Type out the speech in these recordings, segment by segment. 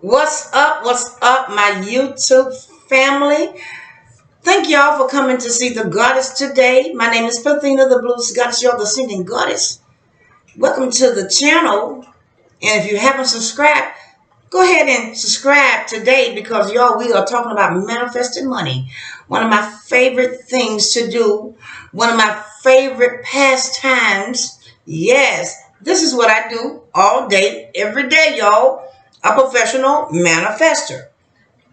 What's up? What's up, my YouTube family? Thank y'all for coming to see the goddess today. My name is Pathina, the Blues Goddess. You're the singing goddess. Welcome to the channel. And if you haven't subscribed, go ahead and subscribe today because y'all, we are talking about manifesting money. One of my favorite things to do. One of my favorite pastimes. Yes, this is what I do all day, every day, y'all. A professional manifester.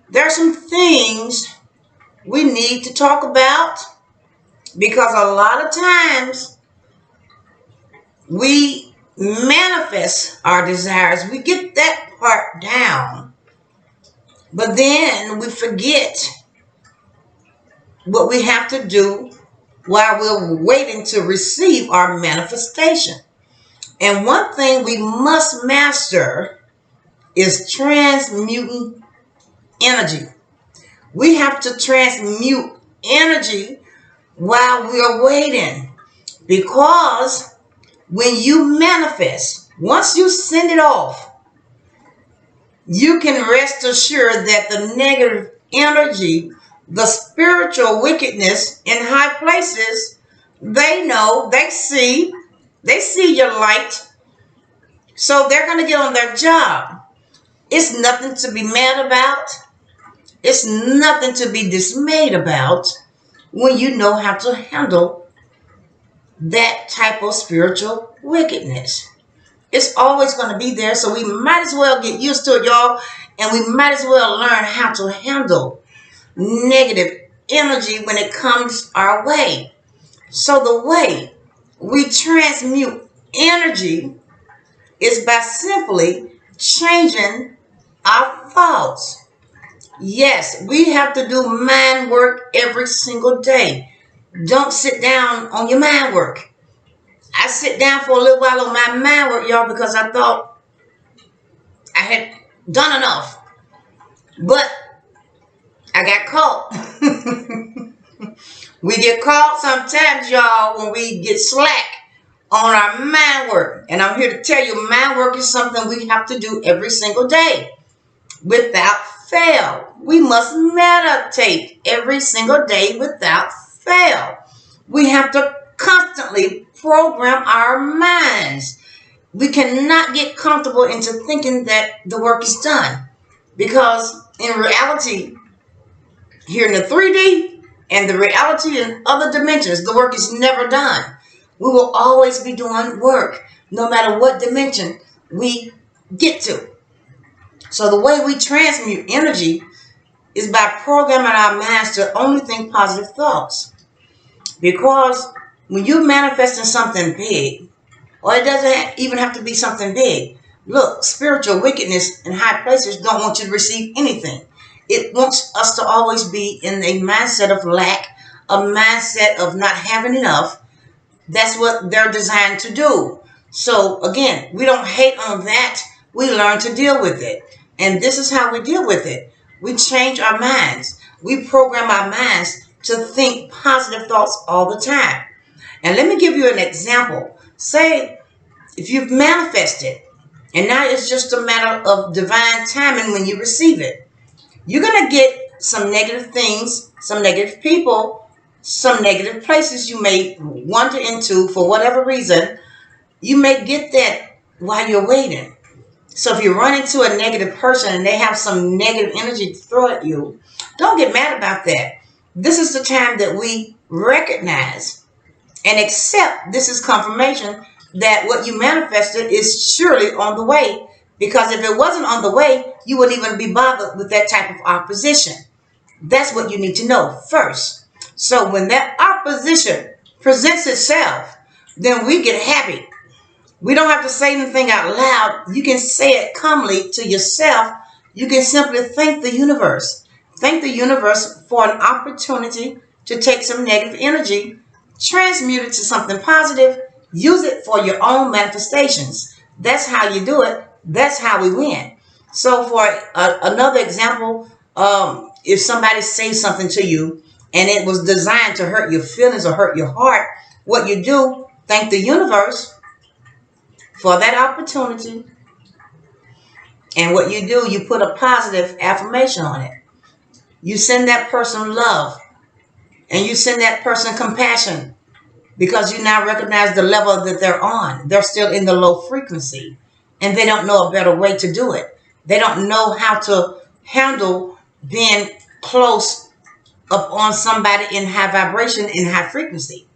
There are some things we need to talk about because a lot of times we manifest our desires. We get that part down, but then we forget what we have to do while we're waiting to receive our manifestation. And one thing we must master is transmuting energy. We have to transmute energy while we are waiting, because when you manifest, once you send it off, you can rest assured that the negative energy, the spiritual wickedness in high places, they know, they see your light, so they're going to get on their job. It's nothing to be mad about. It's nothing to be dismayed about when you know how to handle that type of spiritual wickedness. It's always going to be there, so we might as well get used to it, y'all, and we might as well learn how to handle negative energy when it comes our way. So the way we transmute energy is by simply changing our thoughts. Yes, we have to do mind work every single day. Don't sit down on your mind work. I sit down for a little while on my mind work, y'all, because I thought I had done enough. But I got caught. We get caught sometimes, y'all, when we get slack on our mind work. And I'm here to tell you, mind work is something we have to do every single day without fail. We must meditate every single day without fail. We have to constantly program our minds. We cannot get comfortable into thinking that the work is done, because in reality, here in the 3D and the reality in other dimensions, the work is never done. We will always be doing work no matter what dimension we get to. So the way we transmute energy is by programming our minds to only think positive thoughts. Because when you're manifesting something big, or it doesn't even have to be something big. Look, spiritual wickedness in high places don't want you to receive anything. It wants us to always be in a mindset of lack, a mindset of not having enough. That's what they're designed to do. So again, we don't hate on that. We learn to deal with it. And this is how we deal with it. We change our minds. We program our minds to think positive thoughts all the time. And let me give you an example. Say, if you've manifested, and now it's just a matter of divine timing when you receive it, you're going to get some negative things, some negative people, some negative places you may wander into for whatever reason. You may get that while you're waiting. So if you run into a negative person and they have some negative energy to throw at you, don't get mad about that. This is the time that we recognize and accept this is confirmation that what you manifested is surely on the way. Because if it wasn't on the way, you wouldn't even be bothered with that type of opposition. That's what you need to know first. So when that opposition presents itself, then we get happy. We don't have to say anything out loud. You can say it calmly to yourself. You can simply thank the universe. Thank the universe for an opportunity to take some negative energy, transmute it to something positive, use it for your own manifestations. That's how you do it. That's how we win. So for another example, if somebody says something to you and it was designed to hurt your feelings or hurt your heart, what you do, thank the universe for that opportunity And what you do, you put a positive affirmation on it. You send that person love, and you send that person compassion, because you now recognize the level that they're on. They're still in the low frequency, and they don't know a better way to do it. They don't know how to handle being close up on somebody in high vibration, in high frequency.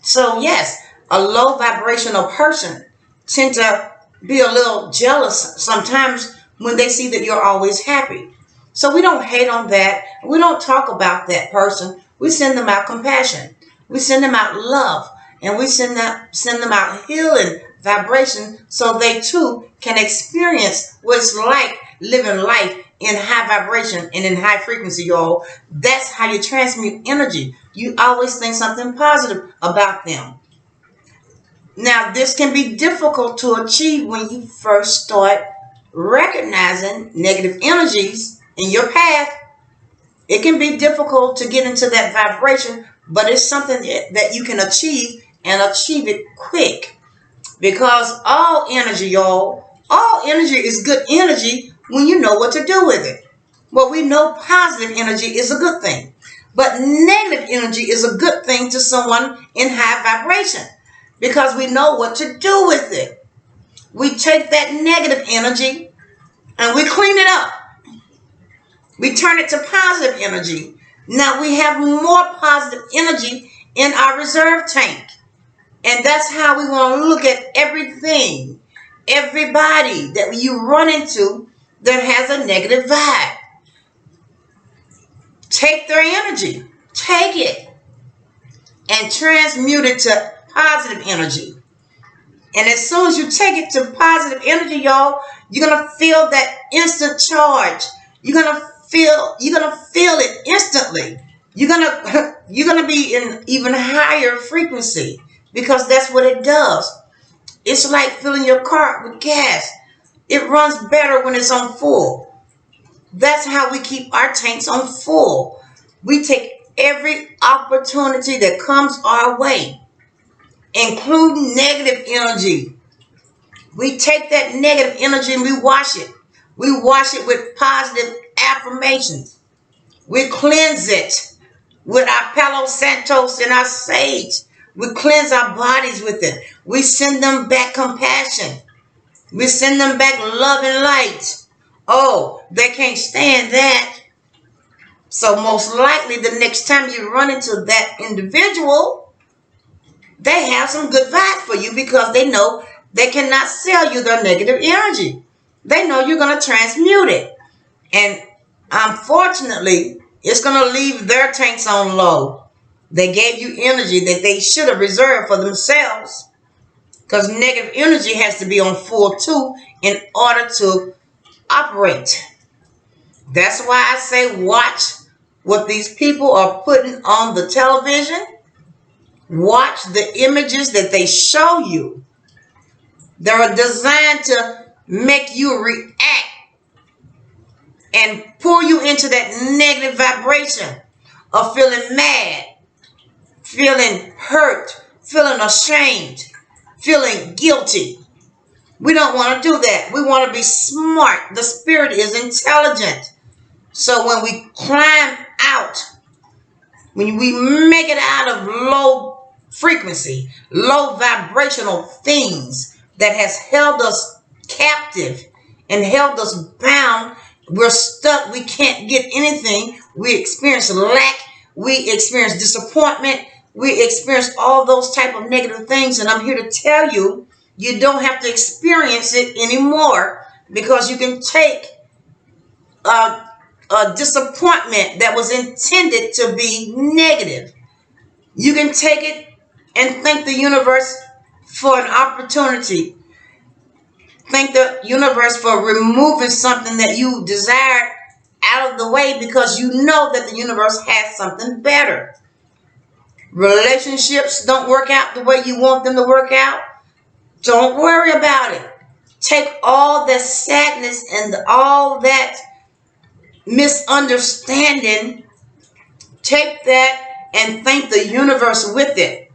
So yes, a low vibrational person tend to be a little jealous sometimes when they see that you're always happy. So we don't hate on that. We don't talk about that person. We send them out compassion. We send them out love. And we send them out healing vibration, so they too can experience what it's like living life in high vibration and in high frequency, y'all. That's how you transmute energy. You always think something positive about them. Now, this can be difficult to achieve when you first start recognizing negative energies in your path. It can be difficult to get into that vibration, but it's something that you can achieve, and achieve it quick. Because all energy, y'all, all energy is good energy when you know what to do with it. Well, we know positive energy is a good thing, but negative energy is a good thing to someone in high vibration, because we know what to do with it. We take that negative energy and we clean it up. We turn it to positive energy. Now we have more positive energy in our reserve tank. And that's how we want to look at everything, everybody that you run into that has a negative vibe. Take their energy, take it, and transmute it to positive energy. And as soon as you take it to positive energy, y'all, you're gonna feel that instant charge. You're gonna feel it instantly. You're gonna be in even higher frequency, because that's what it does. It's like filling your car with gas. It runs better when it's on full. That's how we keep our tanks on full. We take every opportunity that comes our way, including negative energy. We take that negative energy and we wash it. We wash it with positive affirmations. We cleanse it with our Palo Santos and our sage. We cleanse our bodies with it. We send them back compassion. We send them back love and light. Oh, they can't stand that. So most likely the next time you run into that individual, they have some good vibes for you, because they know they cannot sell you their negative energy. They know you're going to transmute it. And unfortunately, it's going to leave their tanks on low. They gave you energy that they should have reserved for themselves, because negative energy has to be on full too in order to operate. That's why I say watch what these people are putting on the television. Watch the images that they show you. They're designed to make you react and pull you into that negative vibration of feeling mad, feeling hurt, feeling ashamed, feeling guilty. We don't want to do that. We want to be smart. The spirit is intelligent. So when we climb out, when we make it out of low frequency, low vibrational things that has held us captive and held us bound, we're stuck. We can't get anything. We experience lack. We experience disappointment. We experience all those type of negative things. And I'm here to tell you, you don't have to experience it anymore, because you can take a disappointment that was intended to be negative. You can take it and thank the universe for an opportunity. Thank the universe for removing something that you desired out of the way, because you know that the universe has something better. Relationships don't work out the way you want them to work out. Don't worry about it. Take all that sadness and all that misunderstanding, take that and thank the universe with it,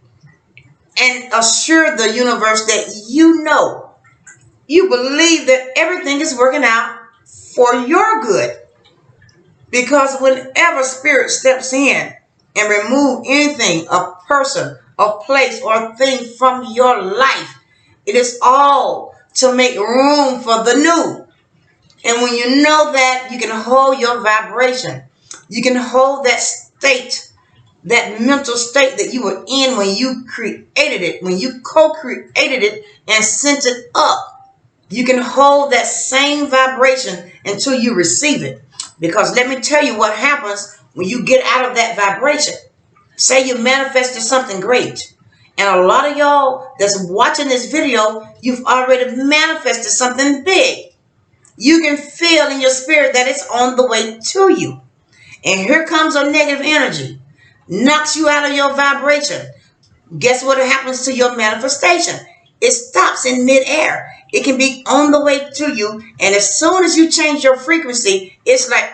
and assure the universe that you know, you believe that everything is working out for your good. Because whenever spirit steps in and remove anything, a person, a place, or thing from your life, it is all to make room for the new. And when you know that, you can hold your vibration. You can hold that state, that mental state that you were in when you created it, when you co-created it and sent it up. You can hold that same vibration until you receive it. Because let me tell you what happens when you get out of that vibration. Say you manifested something great. And a lot of y'all that's watching this video, you've already manifested something big. You can feel in your spirit that it's on the way to you. And here comes a negative energy. Knocks you out of your vibration. Guess what happens to your manifestation? It stops in midair. It can be on the way to you. And as soon as you change your frequency, it's like,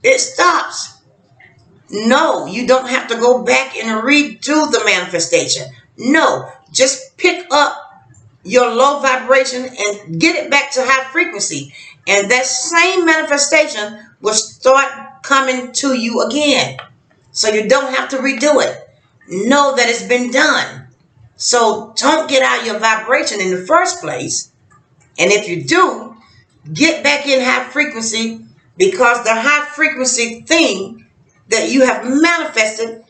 it stops. No, you don't have to go back and redo the manifestation. No, just pick up your low vibration and get it back to high frequency. And that same manifestation will start coming to you again. So you don't have to redo it. Know that it's been done. So don't get out of your vibration in the first place. And if you do, get back in high frequency, because the high frequency thing that you have manifested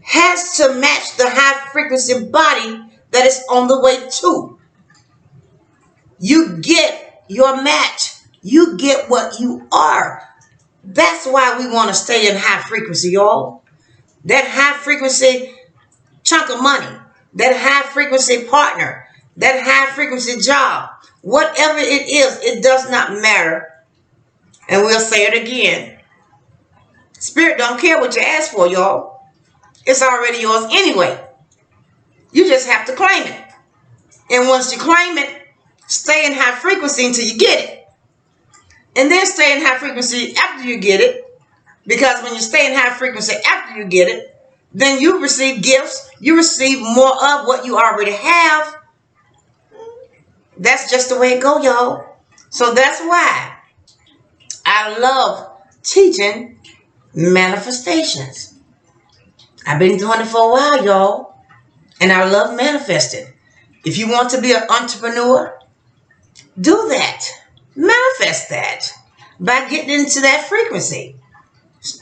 has to match the high frequency body that is on the way to. You get your match. You get what you are. That's why we want to stay in high frequency, y'all. That high frequency chunk of money, that high frequency partner, that high frequency job, whatever it is, it does not matter. And we'll say it again. Spirit don't care what you ask for, y'all. It's already yours anyway. You just have to claim it. And once you claim it, stay in high frequency until you get it. And then stay in high frequency after you get it. Because when you stay in high frequency after you get it, then you receive gifts. You receive more of what you already have. That's just the way it go, y'all. So that's why I love teaching manifestations. I've been doing it for a while, y'all. And I love manifesting. If you want to be an entrepreneur, do that. Manifest that by getting into that frequency.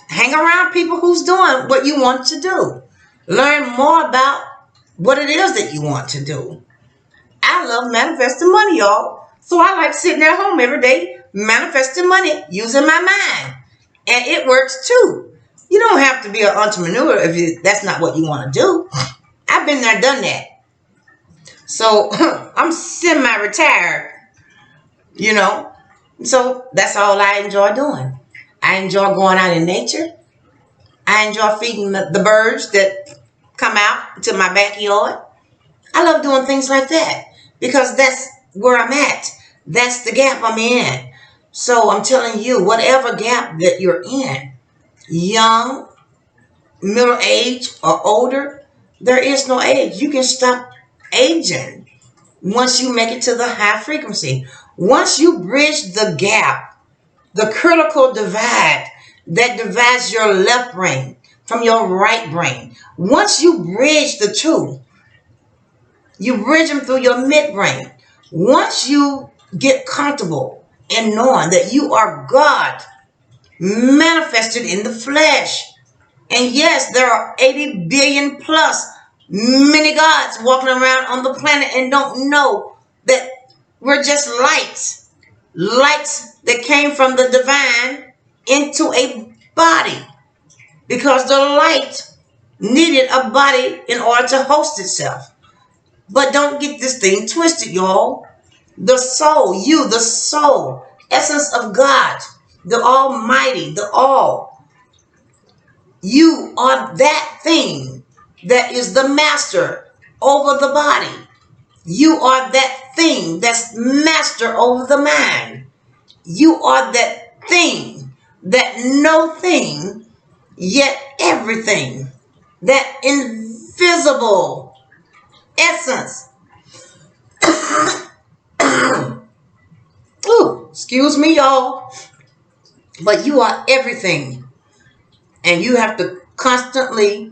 Hang around people who's doing what you want to do. Learn more about what it is that you want to do. I love manifesting money, y'all. So I like sitting at home every day, manifesting money using my mind. And it works too. You don't have to be an entrepreneur if that's not what you want to do. I've been there, done that. So I'm semi-retired, you know. So that's all I enjoy doing. I enjoy going out in nature. I enjoy feeding the birds that come out to my backyard. I love doing things like that because that's where I'm at. That's the gap I'm in. So I'm telling you, whatever gap that you're in, young, middle age, or older, there is no age. You can stop aging once you make it to the high frequency. Once you bridge the gap, the critical divide that divides your left brain from your right brain. Once you bridge the two, you bridge them through your midbrain. Once you get comfortable in knowing that you are God manifested in the flesh. And yes, there are 80 billion plus many gods walking around on the planet and don't know that we're just lights. Lights that came from the divine into a body. Because the light needed a body in order to host itself. But don't get this thing twisted, y'all. The soul, you, the soul, essence of God, the Almighty, the All. You are that thing that is the master over the body. You are that thing that's master over the mind. You are that thing, that no thing, yet everything. That invisible essence. Ooh. excuse me, y'all, but you are everything. And you have to constantly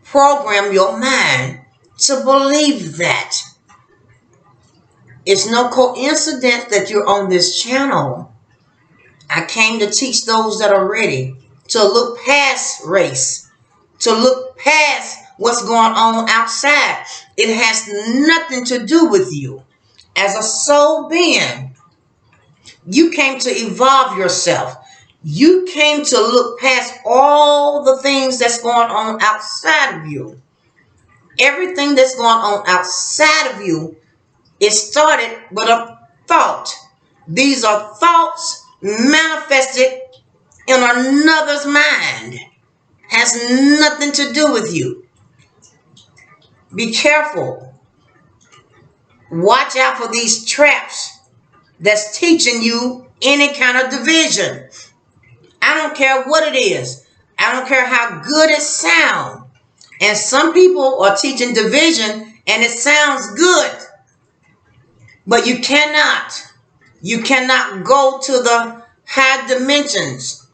program your mind to believe that. It's no coincidence that you're on this channel. I came to teach those that are ready to look past race, to look past what's going on outside. It has nothing to do with you. As a soul being, you came to evolve yourself. You came to look past all the things that's going on outside of you. Everything that's going on outside of you, it started with a thought. These are thoughts manifested in another's mind. Has nothing to do with you. Be careful. Watch out for these traps that's teaching you any kind of division. I don't care what it is. I don't care how good it sounds. And some people are teaching division and it sounds good. But you cannot go to the high dimensions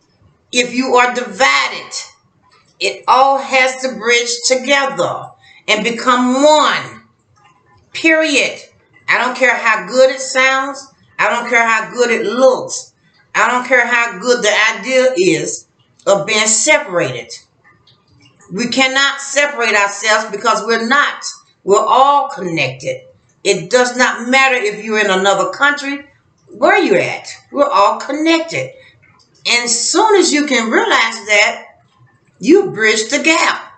if you are divided. It all has to bridge together and become one. Period. I don't care how good it sounds. I don't care how good it looks. I don't care how good the idea is of being separated. We cannot separate ourselves because we're not. We're all connected. It does not matter if you're in another country, where you're at. We're all connected. And as soon as you can realize that, you bridge the gap.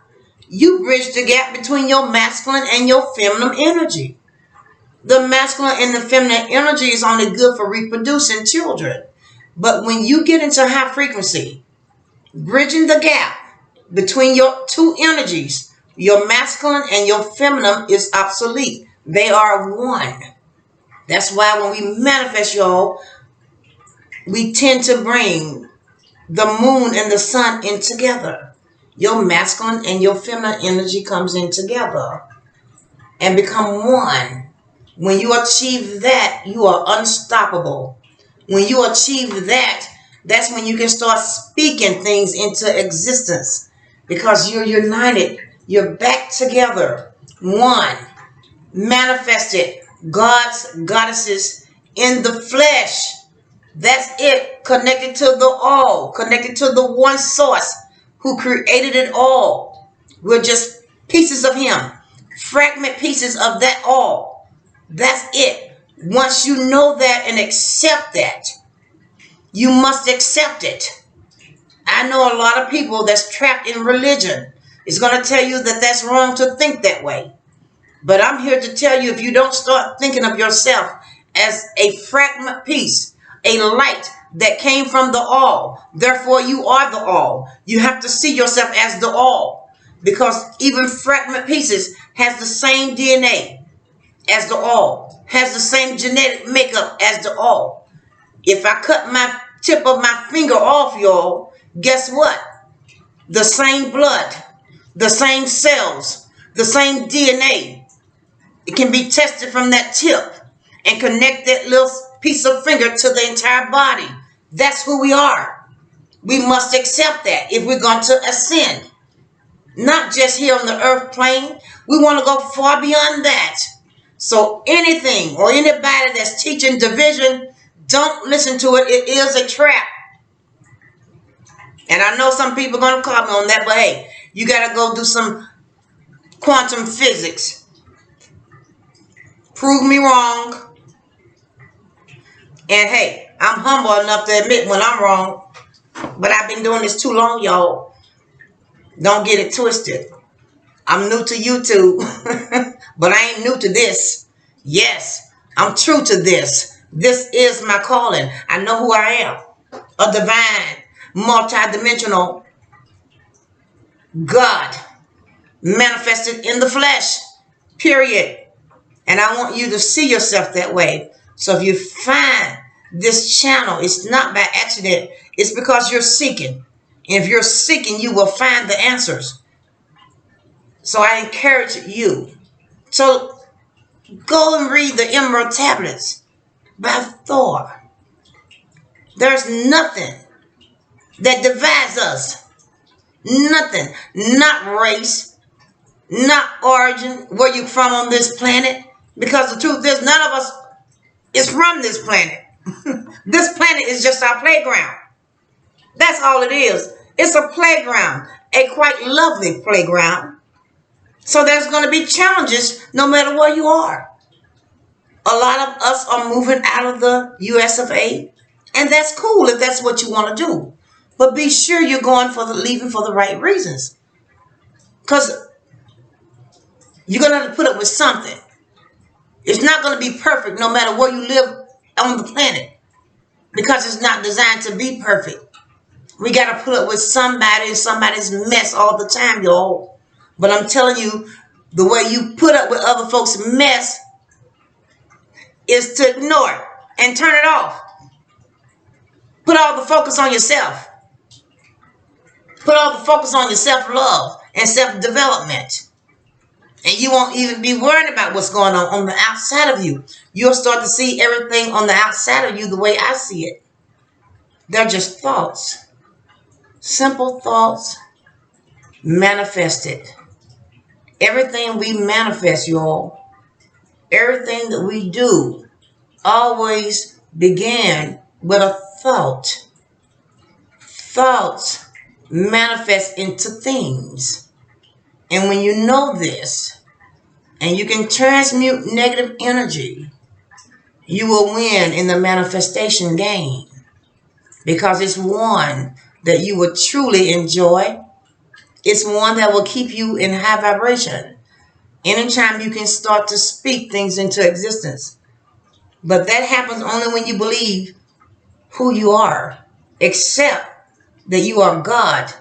You bridge the gap between your masculine and your feminine energy. The masculine and the feminine energy is only good for reproducing children. But when you get into high frequency, bridging the gap between your two energies, your masculine and your feminine, is obsolete. They are one. That's why when we manifest, y'all, we tend to bring the moon and the sun in together. Your masculine and your feminine energy comes in together and become one. When you achieve that, you are unstoppable. When you achieve that, that's when you can start speaking things into existence because you're united. You're back together. One. Manifested. Gods, goddesses in the flesh. That's it. Connected to the all. Connected to the one source who created it all. We're just pieces of him. Fragment pieces of that all. That's it. Once you know that and accept that, you must accept it. I know a lot of people that's trapped in religion. It's going to tell you that that's wrong to think that way. But I'm here to tell you, if you don't start thinking of yourself as a fragment piece, a light that came from the all, therefore you are the all. You have to see yourself as the all, because even fragment pieces has the same DNA as the all, has the same genetic makeup as the all. If I cut my tip of my finger off, y'all, guess what? The same blood, the same cells, the same DNA. It can be tested from that tip and connect that little piece of finger to the entire body. That's who we are. We must accept that if we're going to ascend. Not just here on the earth plane. We want to go far beyond that. So anything or anybody that's teaching division, don't listen to it. It is a trap. And I know some people are going to call me on that, but hey, you got to go do some quantum physics. Prove me wrong. And hey, I'm humble enough to admit when I'm wrong. But I've been doing this too long, y'all. Don't get it twisted. I'm new to YouTube. But I ain't new to this. Yes, I'm true to this. This is my calling. I know who I am. A divine, multidimensional God. Manifested in the flesh. Period. And I want you to see yourself that way. So if you find this channel, it's not by accident. It's because you're seeking. And if you're seeking, you will find the answers. So I encourage you to go and read the Emerald Tablets by Thor. There's nothing that divides us. Nothing. Not race, not origin, where you from on this planet. Because the truth is, none of us is from this planet. This planet is just our playground. That's all it is. It's a playground, a quite lovely playground. So there's going to be challenges no matter where you are. A lot of us are moving out of the US of A, and that's cool if that's what you want to do. But be sure you're leaving for the right reasons. Because you're going to have to put up with something. It's not going to be perfect no matter where you live on the planet. Because it's not designed to be perfect. We got to put up with somebody's mess all the time, y'all. But I'm telling you, the way you put up with other folks' mess is to ignore it and turn it off. Put all the focus on yourself. Put all the focus on your self-love and self-development. And you won't even be worried about what's going on the outside of you. You'll start to see everything on the outside of you the way I see it. They're just thoughts. Simple thoughts manifested. Everything we manifest, y'all, everything that we do always began with a thought. Thoughts manifest into things. And when you know this, and you can transmute negative energy, you will win in the manifestation game. Because it's one that you will truly enjoy. It's one that will keep you in high vibration. Anytime you can start to speak things into existence. But that happens only when you believe who you are. Accept that you are God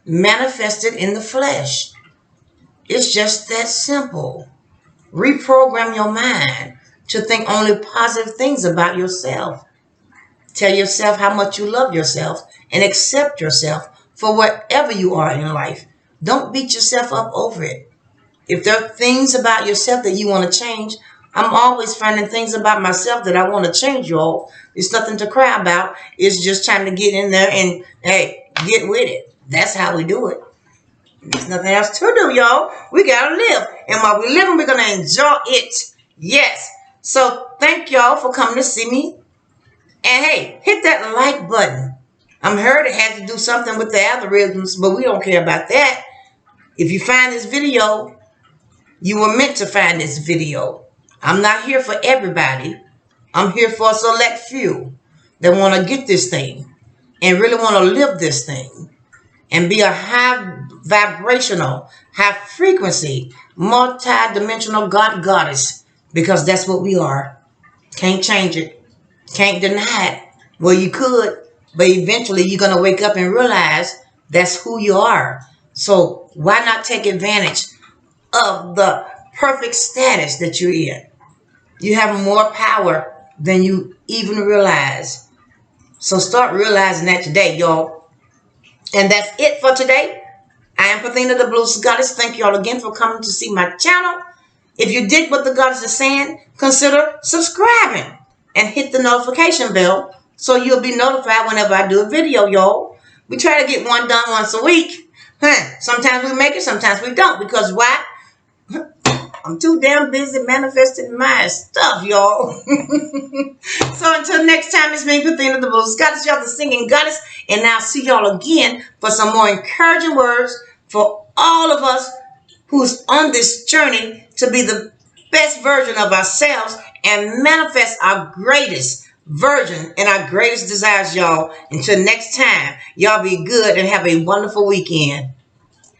manifested in the flesh. It's just that simple. Reprogram your mind to think only positive things about yourself. Tell yourself how much you love yourself and accept yourself for whatever you are in life. Don't beat yourself up over it. If there are things about yourself that you want to change, I'm always finding things about myself that I want to change, y'all. It's nothing to cry about. It's just time to get in there and, hey, get with it. That's how we do it. There's nothing else to do, y'all. We got to live. And while we're living, we're going to enjoy it. Yes. So thank y'all for coming to see me. And hey, hit that like button. I'm heard it had to do something with the algorithms, but we don't care about that. If you find this video, you were meant to find this video. I'm not here for everybody. I'm here for a select few that want to get this thing and really want to live this thing and be a high vibrational, high frequency, multi-dimensional God goddess, because that's what we are. Can't change it. Can't deny it. Well, you could, but eventually you're going to wake up and realize that's who you are. So why not take advantage of the perfect status that you're in? You have more power than you even realize. So start realizing that today, y'all. And that's it for today. I am Pathina, the Blue Goddess. Thank you all again for coming to see my channel. If you dig what the goddess is saying, consider subscribing and hit the notification bell so you'll be notified whenever I do a video, y'all. We try to get one done once a week. Sometimes we make it, sometimes we don't. Because why? I'm too damn busy manifesting my stuff, y'all. So until next time, it's me, Pathina, the Blue Goddess, y'all, the singing goddess. And I'll see y'all again for some more encouraging words for all of us who's on this journey to be the best version of ourselves and manifest our greatest version and our greatest desires, y'all. Until next time, y'all be good and have a wonderful weekend.